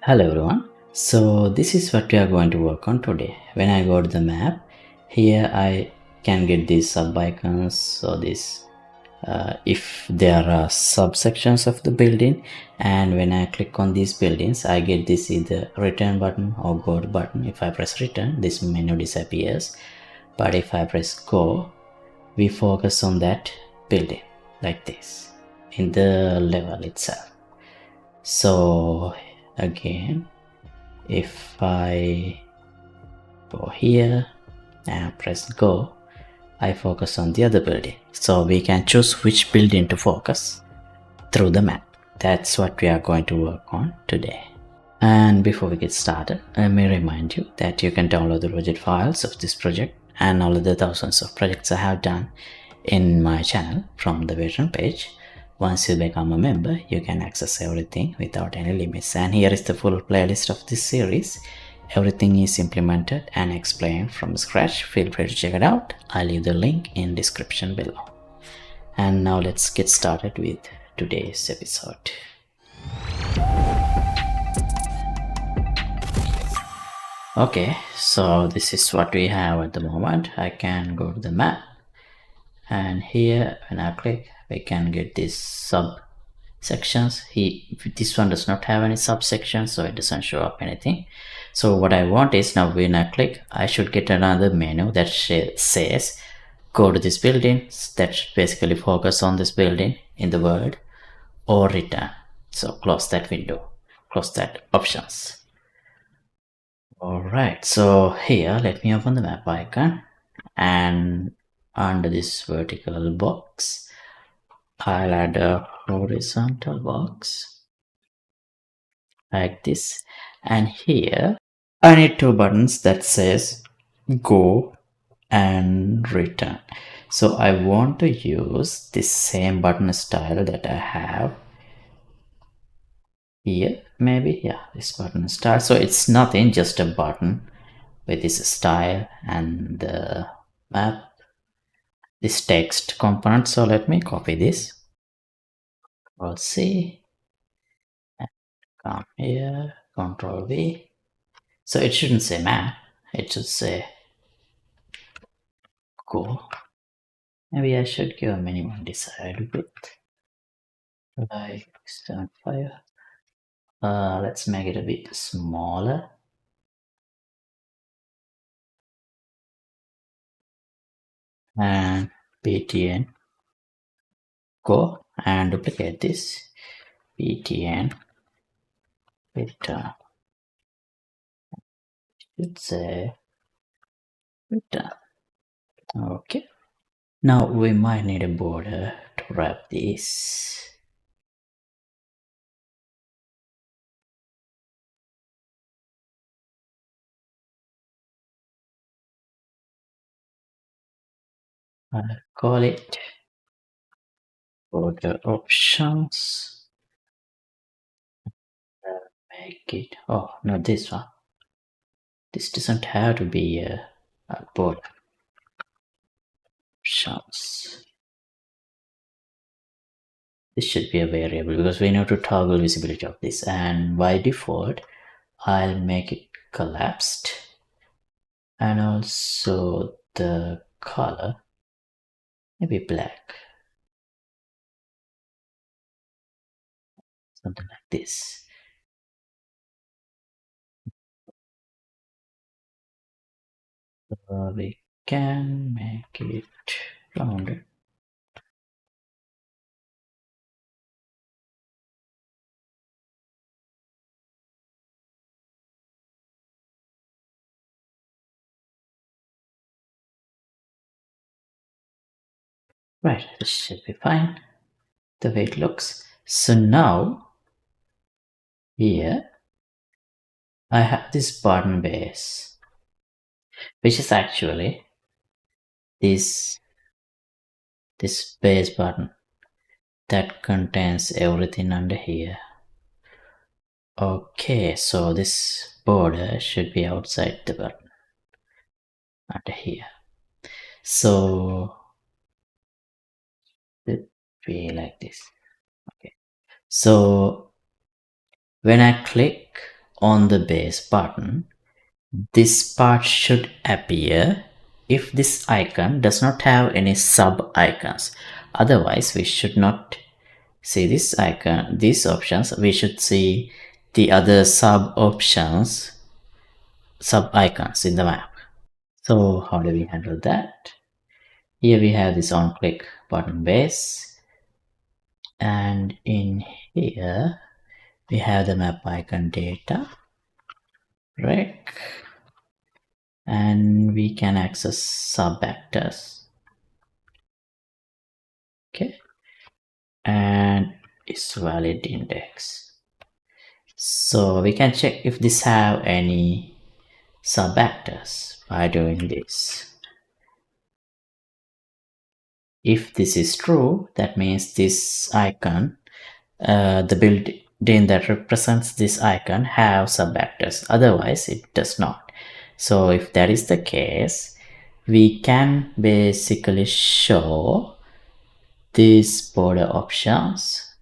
Hello everyone. So this is what we are going to work on today. When I go to the map, here I can get these sub icons. So this if there are subsections of the building, and when I click on these buildings, I get this either return button or go button. If I press return, this menu disappears. But if I press go, we focus on that building like this in the level itself. So again, if I go here and press go, I focus on the other building. So we can choose which building to focus through the map. That's what we are going to work on today. And before we get started, let me remind you that you can download the project files of this project and all of the thousands of projects I have done in my channel from the veteran page. Once you become a member, you can access everything without any limits. And here is the full playlist of this series. Everything is implemented and explained from scratch. Feel free to check it out. I'll leave the link in description below. And now let's get started with today's episode. Okay, so this is what we have at the moment. I can go to the map, and here when I click, we can get these subsections. This one does not have any subsections, so it doesn't show up anything. So what I want is, now when I click, I should get another menu that says go to this building. That should basically focus on this building in the word, or return. So close that window, close that options. Alright, so here let me open the map icon, and under this vertical box I'll add a horizontal box like this, and here I need two buttons that says go and return. So I want to use this same button style that I have here. Maybe, yeah, this button style. So it's nothing, just a button with this style and the map, this text component. So let me copy this. Control C, and come here, Control V. So it shouldn't say map, it should say go. Maybe I should give a minimum desired width, like 75. Let's make it a bit smaller. And btn go, and duplicate this, btn return. It's a return. Okay. Now we might need a border to wrap this. I'll call it border options. Make it, oh, not this one. This doesn't have to be a border options. This should be a variable because we need to toggle visibility of this, and by default I'll make it collapsed, and also the color maybe black, something like this. So we can make it rounded. Right, this should be fine the way it looks. So now here I have this button base, which is actually this base button that contains everything under here. Okay, so this border should be outside the button under here. So it be like this. Okay, so when I click on the base button, this part should appear if this icon does not have any sub icons. Otherwise, we should not see this icon, these options. We should see the other sub options, sub icons in the map. So how do we handle that? Here we have this on click button base, and in here we have the map icon data rec, and we can access sub actors. Okay, and it's valid index. So we can check if this have any sub actors by doing this. If this is true, that means this icon, the building that represents this icon have sub actors. Otherwise it does not. So if that is the case, we can basically show these border options,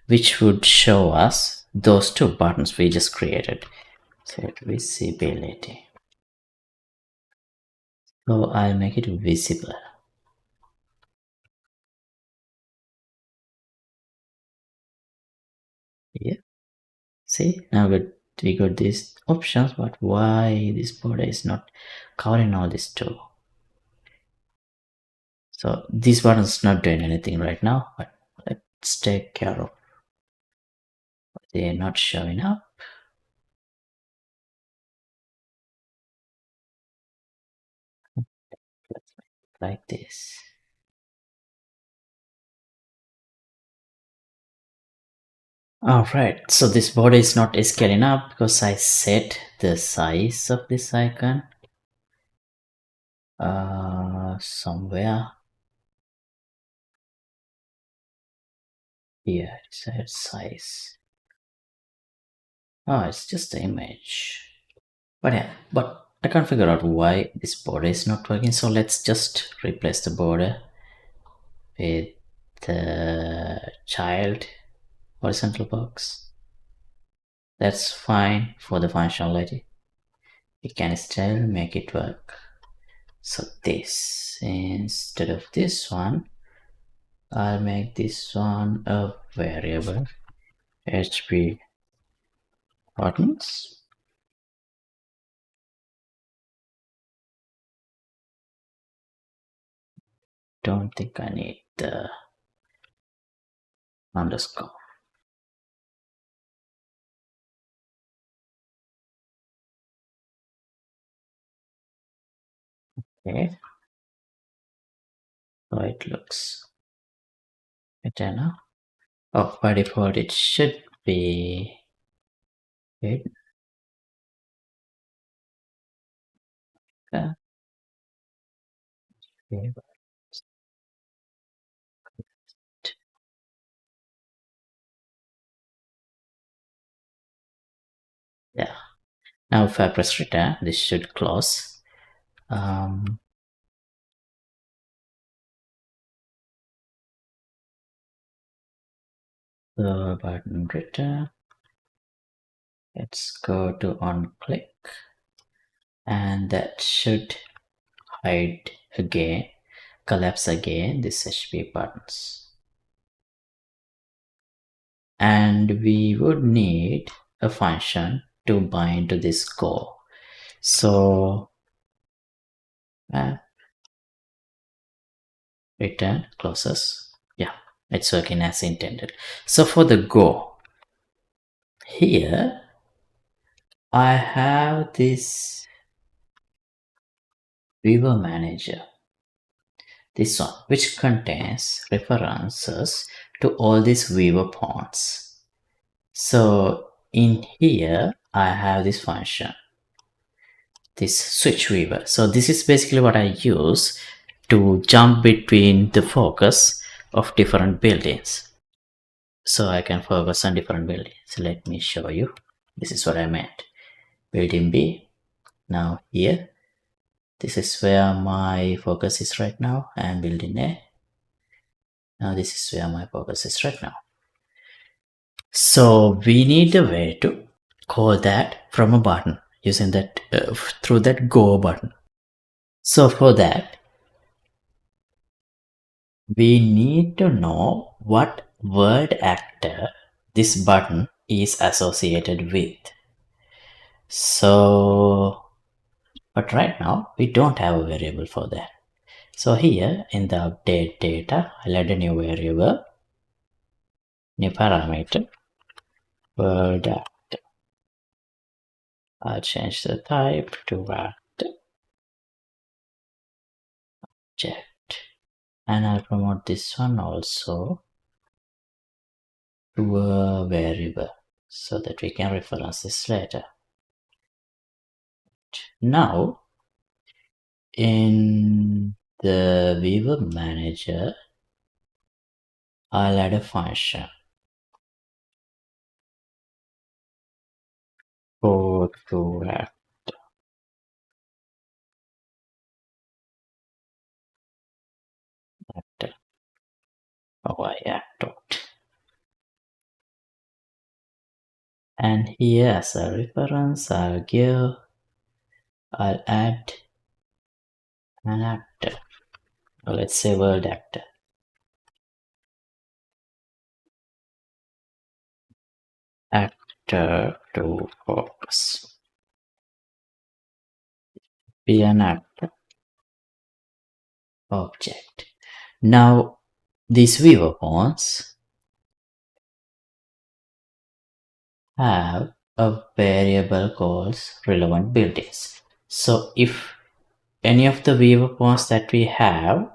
which would show us those two buttons we just created. Set visibility. So I'll make it visible. Yeah. See, now we got these options, but why this border is not covering all this too? So this button is not doing anything right now, but let's take care of they're not showing up. Let's make it like this. Alright, so this border is not scaling up because I set the size of this icon somewhere here. Set size. Oh, it's just the image. But yeah, but I can't figure out why this border is not working. So let's just replace the border with the child horizontal box. That's fine for the functionality. We can still make it work. So this, instead of this one, I'll make this one a variable HP buttons. Don't think I need the underscore. Okay, so it looks better now. Oh, by default it should be it. Okay. Yeah. Now if I press return, this should close. The button return. Let's go to on click, and that should hide again, collapse again this HP buttons. And we would need a function to bind to this go. So return closes. Yeah, it's working as intended. So for the go, here I have this viewer manager, this one, which contains references to all these viewer points. So in here I have this function, this switch viewer. So this is basically what I use to jump between the focus of different buildings. So I can focus on different buildings. So let me show you. This is what I meant. Building B. Now here, this is where my focus is right now, and building A. Now this is where my focus is right now. So we need a way to call that from a button using that through that go button. So for that, we need to know what world actor this button is associated with. So, but right now we don't have a variable for that. So here in the update data, I'll add a new variable, new parameter, world actor. I'll change the type to actor object, and I'll promote this one also to a variable so that we can reference this later. Now in the viewer manager, I'll add a function go to actor y actor, and here as a reference I'll add an actor, or let's say world actor. Actor to focus. Be an actor object. Now these viewer pawns have a variable called relevant buildings. So if any of the viewer pawns that we have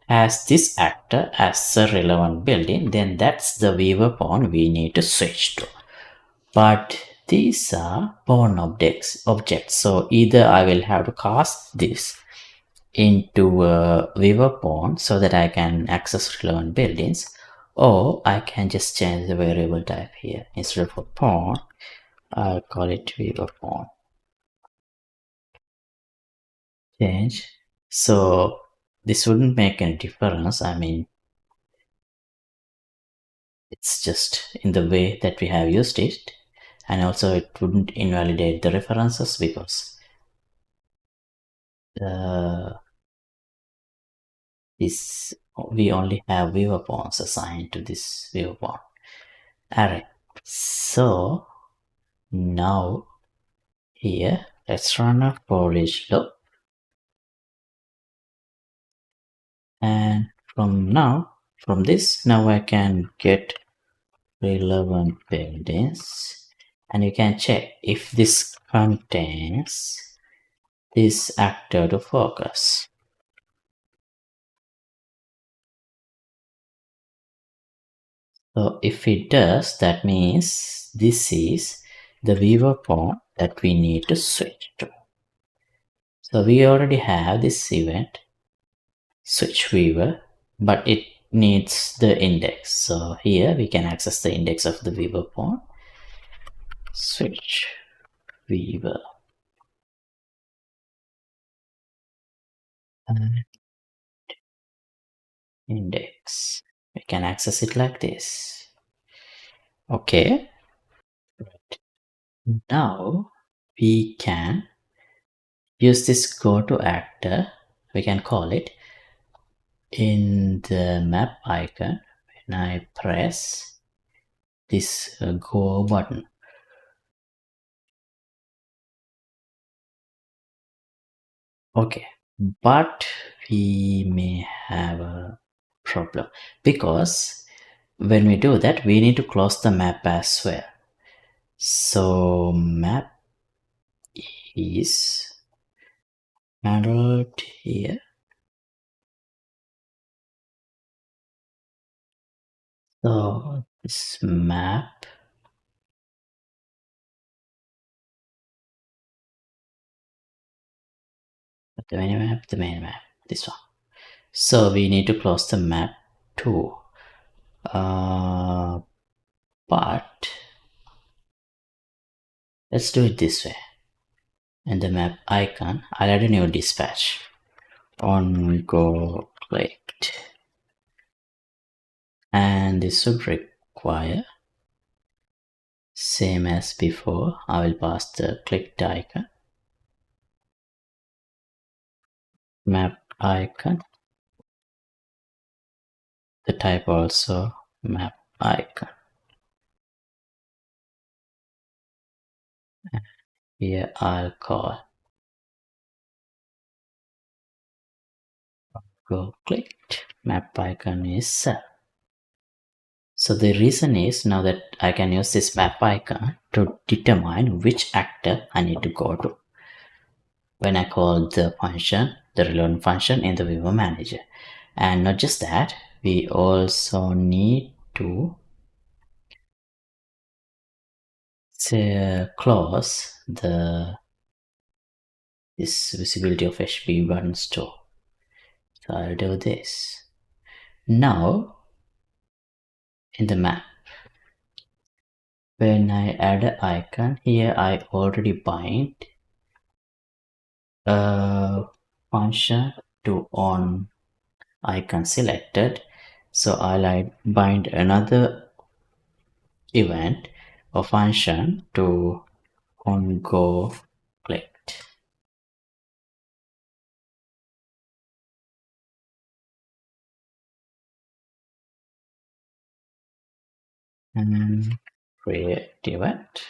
has this actor as a relevant building, then that's the viewer pawn we need to switch to. But these are pawn objects. So either I will have to cast this into a viewer pawn so that I can access relevant buildings, or I can just change the variable type here. Instead of a pawn, I'll call it viewer pawn. Change. So this wouldn't make any difference. I mean, it's just in the way that we have used it, and also it wouldn't invalidate the references because we only have viewer pawns assigned to this viewer pawn array. So now here let's run a for each loop, and from this now I can get relevant buildings, and you can check if this contains this actor to focus. So if it does, that means this is the viewer pawn that we need to switch to. So we already have this event switch viewer, but it needs the index. So here we can access the index of the viewer pawn, switch viewer, and index. We can access it like this. Okay. Now we can use this go to actor. We can call it in the map icon when I press this go button. Okay, but we may have a problem because when we do that we need to close the map as well. So map is handled here. So this map, the main map, this one. So we need to close the map too. But let's do it this way. In the map icon, I'll add a new dispatch on go clicked, and this should require Same as before, I will pass the clicked icon, map icon, the type also map icon. Here I'll call go clicked, map icon is set. So the reason is now that I can use this map icon to determine which actor I need to go to when I call the function, the relevant function in the Viewer Manager. And not just that, we also need to close this visibility of HB button store. So I'll do this. Now in the map, when I add an icon here, I already bind a function to on icon selected. So I'll bind another event or function to on go clicked. And create event.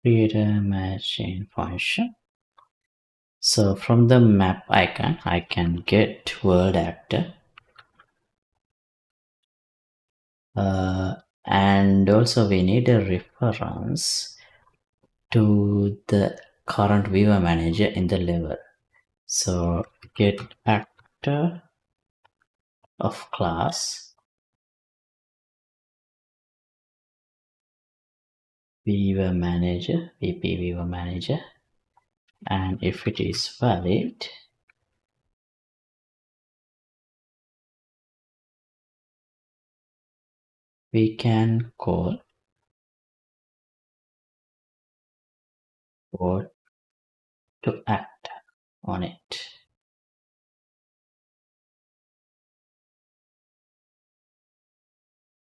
Create a matching function. So from the map icon, I can get world actor. And also we need a reference to the current Viewer Manager in the level. So get actor of class Viewer Manager, VP Viewer Manager, and if it is valid, we can call code to act on it.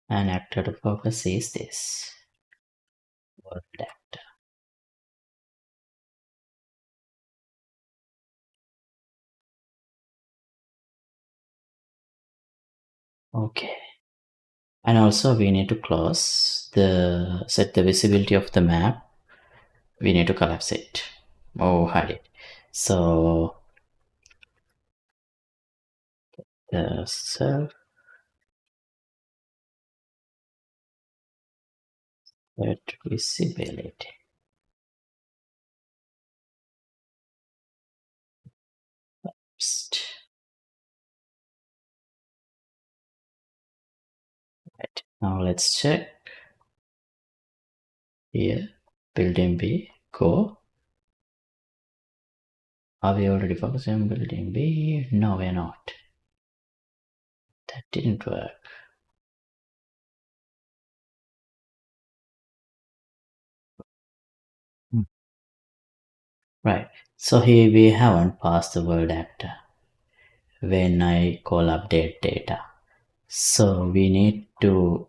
And actor to focus is this world actor. Okay. And also we need to close set the visibility of the map. We need to collapse it. Hide it. So the self set visibility. Right. Now let's check here. Building B, go. Are we already focusing on building B? No, we're not. That didn't work. Right. So here we haven't passed the world actor when I call update data. So we need to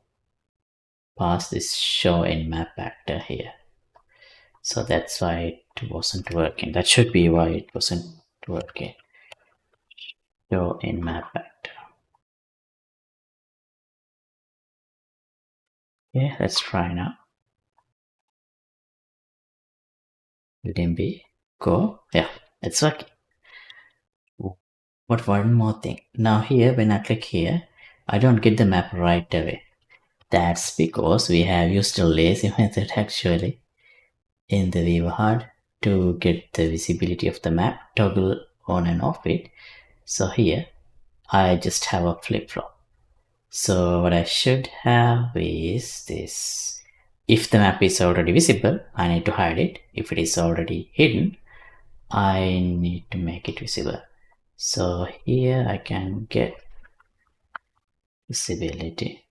pass this show in map actor here. So that's why it wasn't working. That should be why it wasn't working. Show in map actor. Okay, let's try now. Building B, go. Yeah, it's working. But one more thing. Now here, when I click here, I don't get the map right away. That's because we have used a lazy method actually in the viewer HUD to get the visibility of the map, toggle on and off it. So here, I just have a flip-flop. So what I should have is this. If the map is already visible, I need to hide it. If it is already hidden, I need to make it visible. So here I can get visibility.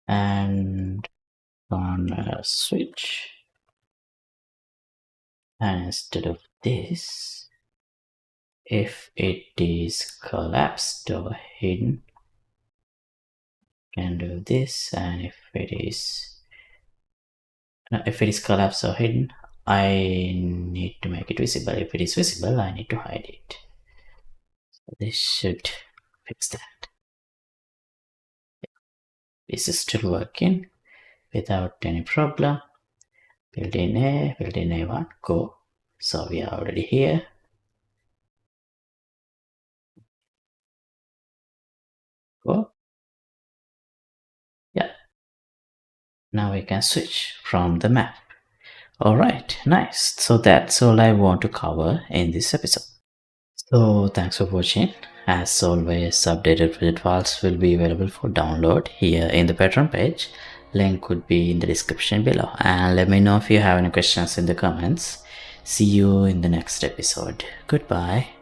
And on a switch. And instead of this, if it is collapsed or hidden, can do this, and if it is collapsed or hidden, I need to make it visible. If it is visible, I need to hide it. So this should fix that. This is still working without any problem. Built-in A1, go. So we are already here. Go. Yeah. Now we can switch from the map. Alright, nice. So that's all I want to cover in this episode. So thanks for watching. As always, updated project files will be available for download here in the Patreon page. Link could be in the description below. And let me know if you have any questions in the comments. See you in the next episode. Goodbye.